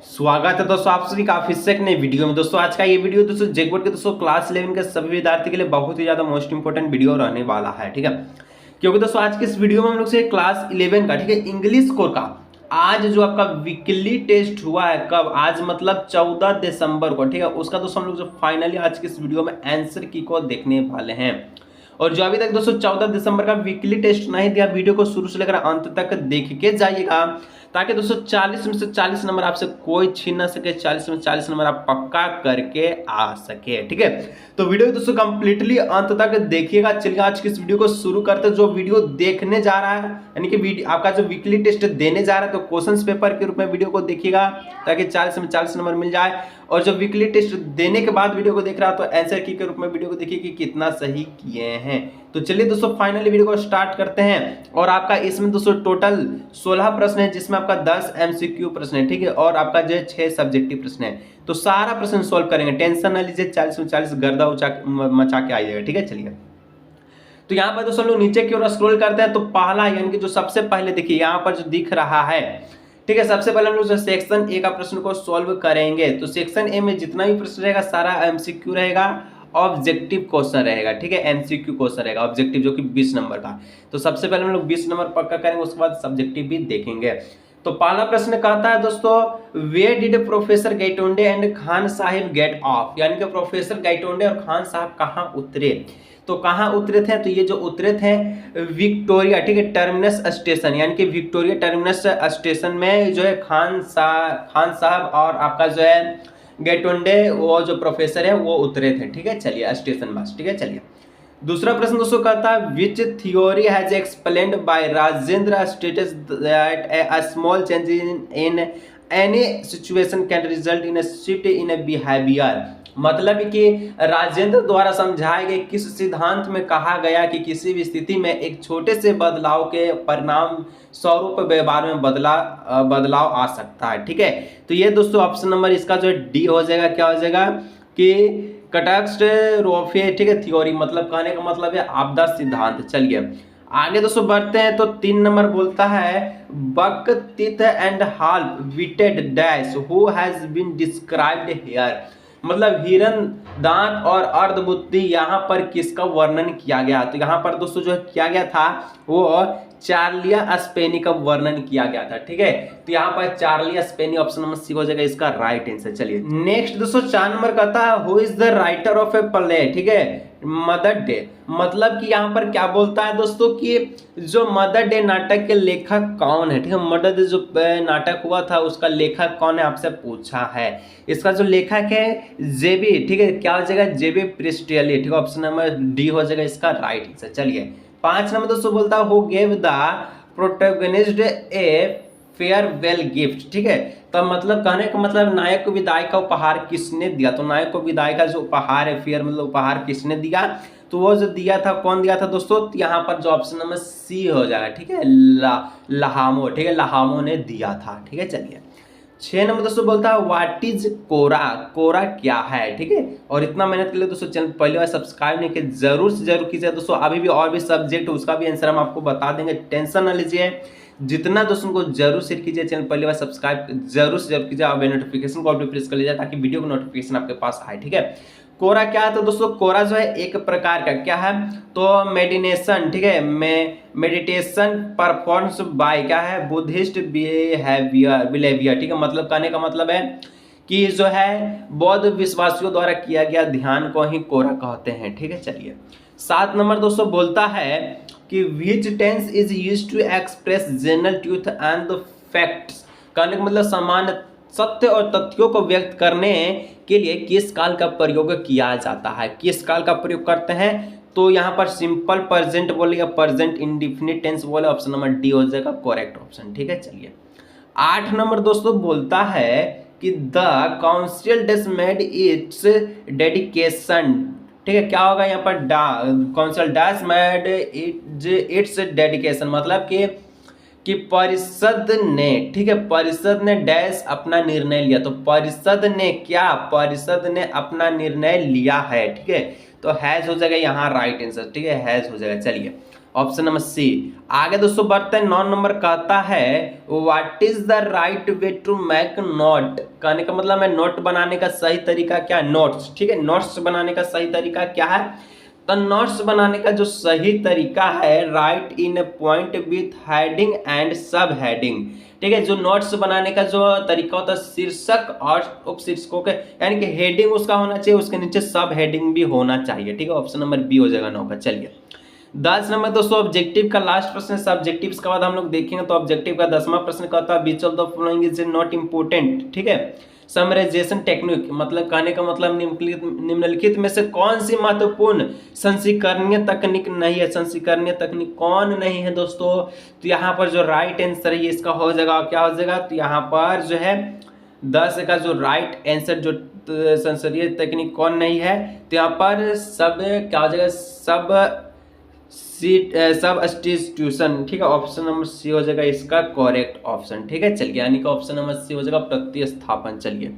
स्वागत है दोस्तों आप सभी का फिर से एक नई वीडियो में। दोस्तों आज का ये वीडियो दोस्तों जेकबोर्ड के दोस्तों क्लास 11 के सभी विद्यार्थी के लिए बहुत ही ज्यादा मोस्ट इंपोर्टेंट वीडियो रहने वाला है, ठीक है। क्योंकि दोस्तों आज के इस वीडियो में हम लोग से क्लास 11 का, ठीक है, इंग्लिश कोर का आज जो आपका वीकली टेस्ट हुआ है, कब, आज मतलब 14 दिसंबर को, ठीक है, उसका दोस्तों हम लोग जो फाइनली आज के इस वीडियो में आंसर की को देखने वाले हैं। और जो अभी तक दोस्तों 14 दिसंबर का वीकली टेस्ट नहीं दिया, वीडियो को शुरू से लेकर अंत तक देख के जाइएगा, ताकि दोस्तों 40 में से 40 नंबर आपसे कोई छीन ना सके। 40 में 40 नंबर आप पक्का करके आ सके, ठीक है। तो वीडियो को दोस्तों कंप्लीटली अंत तक देखिएगा। चलिए आज की इस वीडियो को शुरू करते हैं। जो वीडियो देखने जा रहा है, यानी कि आपका जो वीकली टेस्ट देने जा रहा है, तो क्वेश्चंस पेपर के रूप में वीडियो को देखिएगा, ताकि 40 में 40 नंबर मिल जाए। और जब वीकली टेस्ट देने के बाद वीडियो को देख रहा है, तो आंसर की के रूप में वीडियो को देखिए कि कितना सही किए हैं। तो चलिए दोस्तों फाइनली वीडियो को स्टार्ट करते हैं। और आपका इसमें दोस्तों टोटल 16 प्रश्न है, जिसमें आपका 10 एमसीक्यू प्रश्न है, ठीक है, और आपका जो है 6 सब्जेक्टिव प्रश्न है। तो सारा प्रश्न सॉल्व करेंगे, टेंशन ना लीजिए। 40 में 40 गर्दा मचा के आइएगा, ठीक है। चलिए तो यहाँ पर दोस्तों लोग नीचे की ओर स्क्रॉल करते हैं, तो पहला यानी कि जो सबसे पहले देखिए यहाँ पर जो दिख रहा है, ठीक है, सबसे पहले हम लोग सेक्शन ए का प्रश्न को सॉल्व करेंगे। तो सेक्शन ए में जितना भी प्रश्न रहेगा सारा एमसीक्यू रहेगा, ऑब्जेक्टिव क्वेश्चन रहेगा, ठीक है, एमसीक्यू क्वेश्चन रहेगा, ऑब्जेक्टिव जो कि 20 नंबर का। तो सबसे पहले हम लोग 20 नंबर पक्का करेंगे, उसके बाद सब्जेक्टिव भी देखेंगे। तो पहला प्रश्न कहता है दोस्तों, where did professor Gaitonde and Khan Sahib get off, यानी कि प्रोफेसर गाइटोंडे और खान साहब कहाँ उतरे। तो कहाँ उतरे थे, तो ये जो उतरे थे विक्टोरिया, ठीक है, टर्मिनस स्टेशन, यानी कि विक्टोरिया टर्मिनस स्टेशन में जो है खान साहब और आपका जो है गाइटोंडे वो जो प्रोफेसर है वो उतरे थे, ठीक है। चलिए स्टेशन बस, ठीक है। चलिए दूसरा प्रश्न दोस्तों कहता है, which theory has explained by Rajendra states that a small change in any situation can result in a shift in a behavior। मतलब कि राजेंद्र द्वारा समझाए गए किस सिद्धांत में कहा गया कि किसी भी स्थिति में एक छोटे से बदलाव के परिणाम स्वरूप व्यवहार में बदलाव आ सकता है, ठीक है। तो ये दोस्तों ऑप्शन नंबर इसका जो डी हो जाएगा, क्या हो जाएगा कि कैटास्ट्रोफे, ठीक है, थ्योरी, मतलब कहने का मतलब है आपदा सिद्धांत। चलिए आगे दोस्तों बढ़ते हैं। तो 3 नंबर बोलता है, buck teeth and half witted dash who has been described here, मतलब हिरन दांत और अर्धबुद्धि यहाँ पर किसका वर्णन किया गया। तो यहाँ पर दोस्तों जो किया गया था वो चार्लिया स्पेनी का वर्णन किया गया था, ठीक है। तो यहाँ पर चार्लिया स्पेनी ऑप्शन नंबर सी हो जाएगा इसका राइट आंसर। चलिए नेक्स्ट दोस्तों 4 नंबर कहता है, who is the writer of a play, ठीक है, मदर डे। मतलब कि यहाँ पर क्या बोलता है दोस्तों कि जो मदर डे नाटक के लेखक कौन है, ठीक है, मदर डे जो नाटक हुआ था उसका लेखक कौन है आपसे पूछा है। इसका जो लेखक है जेबी, ठीक है, क्या हो जाएगा जेबी प्रिस्टियली, ठीक है, ऑप्शन नंबर डी हो जाएगा इसका राइट आंसर। चलिए 5 नंबर दोस्तों बोलता है, who gave the protagonist A farewell gift, ठीक है। तो मतलब कहने का मतलब नायक को विदाई का उपहार किसने दिया। तो नायक को विदाई का जो उपहार है, फेयर मतलब उपहार किसने दिया, तो वो जो दिया था कौन दिया था दोस्तों, यहाँ पर जो ऑप्शन नंबर सी हो जाएगा, ठीक है, लहामो, ठीक है, लहामो ने दिया था, ठीक है। चलिए 6 नंबर दोस्तों बोलता है, व्हाट इज कोरा, कोरा क्या है, ठीक है। और इतना मेहनत के लिए दोस्तों चैनल पहले बार सब्सक्राइब नहीं किया जरूर से जरूर कीजिए दोस्तों। अभी भी और भी सब्जेक्ट उसका भी आंसर हम आपको बता देंगे, टेंशन ना लीजिए। जितना दोस्तों को जरूर शेयर कीजिए, चैनल पहली बार सब्सक्राइब जरूर से जरूर कीजिए, और नोटिफिकेशन को भी प्रेस कर लीजिए ताकि वीडियो का नोटिफिकेशन आपके पास आए, ठीक है। कोरा क्या है, तो दोस्तों कोरा जो है एक प्रकार का क्या है, तो मेडिटेशन, ठीक है, मेडिटेशन परफॉर्म्स बाय क्या है बुद्धिस्ट बिहेवियर, ठीक है, मतलब कहने का मतलब है कि जो है बौद्ध विश्वासियों द्वारा किया गया ध्यान को ही कोरा कहते हैं, ठीक है। चलिए 7 नंबर दोस्तों बोलता है कि which tense is used to express general truth and the facts, कहने का मतलब सामान्य सत्य और तथ्यों को व्यक्त करने के लिए किस काल का प्रयोग किया जाता है। किस काल का प्रयोग करते हैं, तो यहाँ पर सिंपल प्रेजेंट बोले या प्रेजेंट इंडिफिनिट टेंस बोले, ऑप्शन नंबर डी हो जाएगा करेक्ट ऑप्शन, ठीक है। चलिए 8 नंबर दोस्तों बोलता है कि the council does made it's dedication, ठीक है, क्या होगा यहाँ पर council does made it's dedication, मतलब कि परिषद ने, ठीक है, परिषद ने डैश अपना निर्णय लिया। तो परिषद ने क्या, परिषद ने अपना निर्णय लिया है, ठीक है। तो हैज हो जाएगा यहाँ राइट आंसर, ठीक है, हैज हो जाएगा। चलिए ऑप्शन नंबर सी। आगे दोस्तों बढ़ते हैं, 9 नंबर कहता है what is the right way to make note. कहने का मतलब है नोट बनाने का सही तरीका क्या है, नोट्स, ठीक है, नोट्स बनाने का सही तरीका क्या है। तो नोट्स बनाने का जो सही तरीका है, right in A point with heading and सब हेडिंग, ठीक है। जो नोट्स बनाने का जो तरीका होता है, शीर्षक और उपशीर्षकों के, यानी कि हेडिंग उसका होना चाहिए, उसके नीचे सब हेडिंग भी होना चाहिए, ठीक है। ऑप्शन नंबर बी हो जाएगा 9 का। चलिए 10 नंबर दोस्तों ऑब्जेक्टिव का लास्ट प्रश्न है। सब्जेक्टिव्स के बाद हम लोग देखेंगे, तो ऑब्जेक्टिव का 10वां प्रश्न कहता है which of the following is not important, ठीक है। समराइजेशन टेक्निक, मतलब कहने का मतलब निम्नलिखित में से कौन सी महत्वपूर्ण संस्करणीय तकनीक नहीं है। संस्करणीय तकनीक कौन नहीं है दोस्तों, तो यहाँ पर जो राइट आंसर है इसका हो जाएगा, क्या हो जाएगा, तो यहाँ पर जो है 10 का जो राइट आंसर जो संस्करणीय तकनीक कौन नहीं है, तो यहाँ पर सब क्या हो जाएगा, सब्स्टिट्यूशन, ठीक है। ऑप्शन नंबर सी हो जाएगा इसका करेक्ट ऑप्शन, ठीक है। चलिए यानी कि ऑप्शन नंबर सी हो जाएगा प्रतिस्थापन। चलिए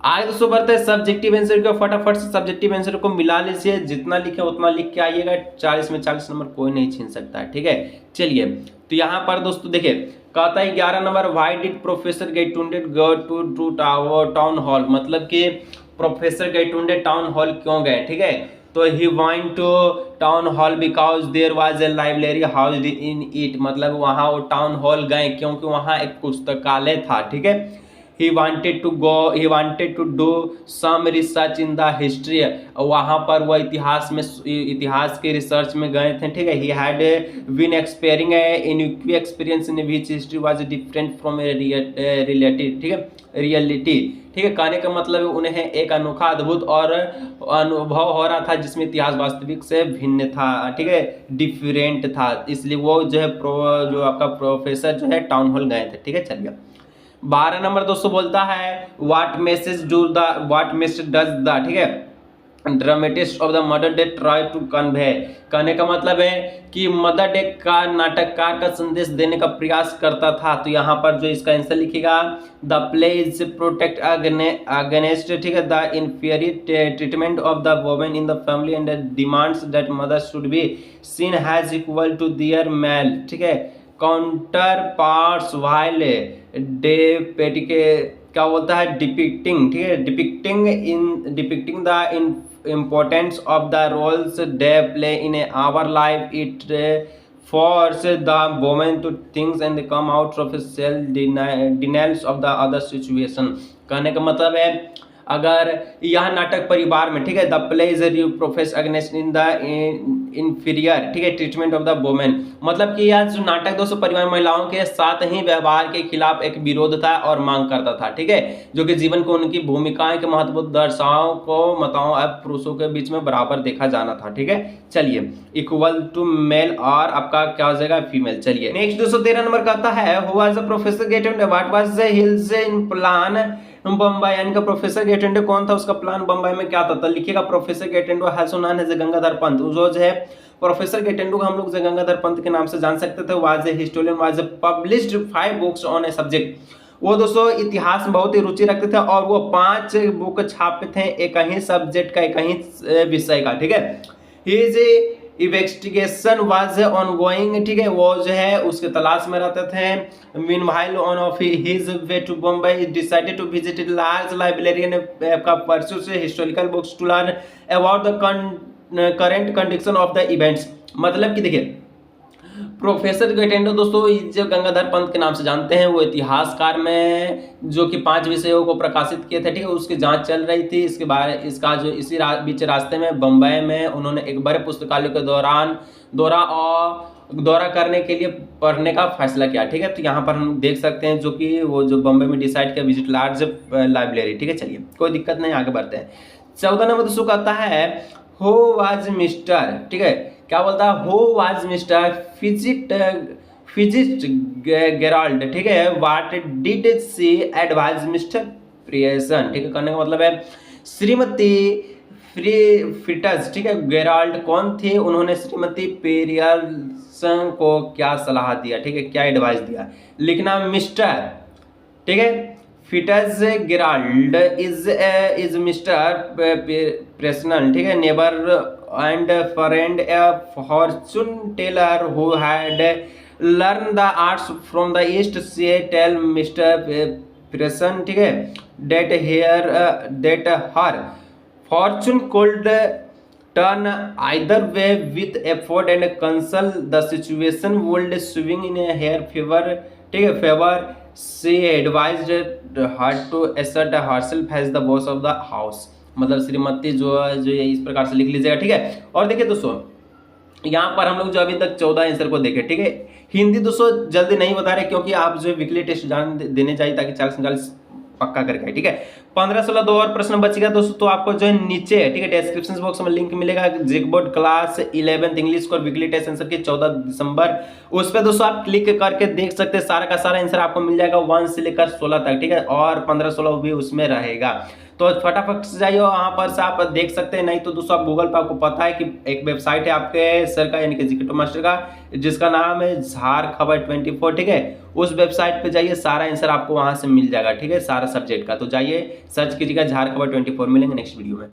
आगे दोस्तों बढ़ते हैं सब्जेक्टिव आंसर को, फटाफट से सब्जेक्टिव आंसर को मिला लीजिए, जितना लिखे उतना लिख के आइएगा, 40 में 40 नंबर कोई नहीं छीन सकता है, ठीक है। चलिए तो यहाँ पर दोस्तों देखिए कहता है 11 नंबर, why did professor Gaitonde go to town hall, मतलब कि प्रोफेसर गेटुंडे टाउन हॉल क्यों गए, ठीक है। तो he want to town hall because there was a library housed in it, मतलब वहाँ वो टाउन हॉल गए क्योंकि वहाँ एक पुस्तकालय था, ठीक है। he wanted to do some research in the history, वहाँ पर वह इतिहास के रिसर्च में गए थे, ठीक है। he had been experiencing a unique experience in which history was different from a reality, ठीक है, रियलिटी, ठीक है। कहने का मतलब उन्हें एक अनोखा अद्भुत और अनुभव हो रहा था जिसमें इतिहास वास्तविक से भिन्न था, ठीक है, डिफरेंट था, इसलिए वो जो है जो आपका प्रोफेसर जो है टाउन हॉल गए थे, ठीक है। चलिए 12 नंबर दोस्तों बोलता है व्हाट मैसेज डज द, ठीक है, dramatist of the mother day try to convey. कहने का मतलब है कि मदर डे का नाटककार का संदेश देने का प्रयास करता था, तो यहाँ पर जो इसका आंसर लिखेगा the play is protect against, ठीक है, the inferior treatment of the women in the family and demands that mother should be seen has equal to their male, ठीक है, काउंटर पार्ट्स वाइल के क्या बोलता है डिपिक्टिंग, ठीक है, depicting the importance of the roles they play in our life. It forces the woman to think and come out of self denials of the other situation। कहने का मतलब है अगर यह नाटक परिवार में, ठीक है, the play is profess against in the inferior, ठीक है, ट्रीटमेंट ऑफ द वुमेन, मतलब कि यह जो नाटक दोस्तों परिवार महिलाओं के साथ ही व्यवहार के खिलाफ एक विरोध था और मांग करता था, ठीक है, जो कि जीवन को उनकी भूमिकाएं के महत्व दर्शाओं को माताओं और पुरुषों के बीच में बराबर देखा जाना था, ठीक है। चलिए इक्वल टू मेल और आपका क्या हो जाएगा फीमेल। चलिए नेक्स्ट 213 नंबर कहता है who was the professor Gaitonde, what was the hills in plan Bombay, यानी कि प्रोफेसर गेटेंडो कौन था, उसका प्लान बम्बई में क्या था। लिखिएगा professor Gaitonde has known as Gangadhar Pant, जो है प्रोफेसर गेटेंडो को हम लोग गंगाधर पंत के नाम से जान सकते थे। Was a historian, was published 5 books on a subject, वो दोस्तों इतिहास में बहुत ही रुचि रखते थे और वो 5 बुक छापे थे एक ही सब्जेक्ट का, एक ही विषय का, ठीक है। हिज इन्वेस्टिगेशन वाज ऑनगोइंग, ठीक है, वो जो है उसके तलाश में रहते थे। Meanwhile on of his way to Bombay decided to visit large library and का परस्यू से historical books to learn about the current condition of the events. मतलब कि देखिए प्रोफेसर गेटेंडो दोस्तों जो गंगाधर पंत के नाम से जानते हैं, वो इतिहासकार में जो कि 5 विषयों को प्रकाशित किए थे, ठीक है, उसकी जांच चल रही थी। इसके बारे इसका जो इसी बीच रास्ते में बम्बई में उन्होंने एक बड़े पुस्तकालय के दौरान दौरा करने के लिए पढ़ने का फैसला किया, ठीक है। तो यहाँ पर हम देख सकते हैं जो कि वो जो बम्बई में डिसाइड किया विजिट लार्ज लाइब्रेरी, ठीक है। चलिए कोई दिक्कत नहीं, आगे बढ़ते हैं। 14 नंबर दोस्तों कहता है हु वाज मिस्टर, ठीक है, क्या बोलता है who was mister Fitzgerald, ठीक है, what did she advise mister Pearson, ठीक है। करने का मतलब है श्रीमती फ्रिटस, ठीक है, गेराल्ड कौन थे, उन्होंने श्रीमती पेरियसन को क्या सलाह दिया, ठीक है, क्या एडवाइस दिया। लिखना मिस्टर, ठीक है, foetus Gerald is mister Presnel, ठीक है, neighbour and friend a fortune teller who had learned the arts from the east से tell Mr. Pearson, ठीक है, that her fortune could turn either way with effort and consult the situation would swing in her favor, ठीक है, favor. She advised her to assert herself as the boss of the house. मतलब श्रीमती जो है इस प्रकार से लिख लीजिएगा, ठीक है। और देखिए दोस्तों यहाँ पर हम लोग जो अभी तक 14 आंसर को देखे, ठीक है। हिंदी दोस्तों जल्दी नहीं बता रहे क्योंकि आप जो वीकली टेस्ट जान देने चाहिए ताकि 40 पक्का करके, ठीक है। 15-16 दो और प्रश्न बचेगा दोस्तों, तो आपको जो है नीचे, ठीक है, डिस्क्रिप्शन बॉक्स में लिंक मिलेगा जेकबोर्ड क्लास 11th इंग्लिश को वीकली टेस्ट आंसर की 14 दिसंबर। उस पर दोस्तों आप क्लिक करके देख सकते हैं, सारा का सारा आंसर आपको मिल जाएगा 1 से लेकर 16 तक, ठीक है। और 15-16 भी उसमें रहेगा, तो फटाफट से जाइए वहाँ पर से आप देख सकते हैं। नहीं तो दोस्तों आप गूगल पर, आपको पता है कि एक वेबसाइट है आपके सर का यानी कि जीके मास्टर का, जिसका नाम है झार खबर 24, ठीक है। उस वेबसाइट पे जाइए, सारा आंसर आपको वहाँ से मिल जाएगा, ठीक है, सारा सब्जेक्ट का। तो जाइए सर्च कीजिएगा झार खबर 24। मिलेंगे नेक्स्ट वीडियो में।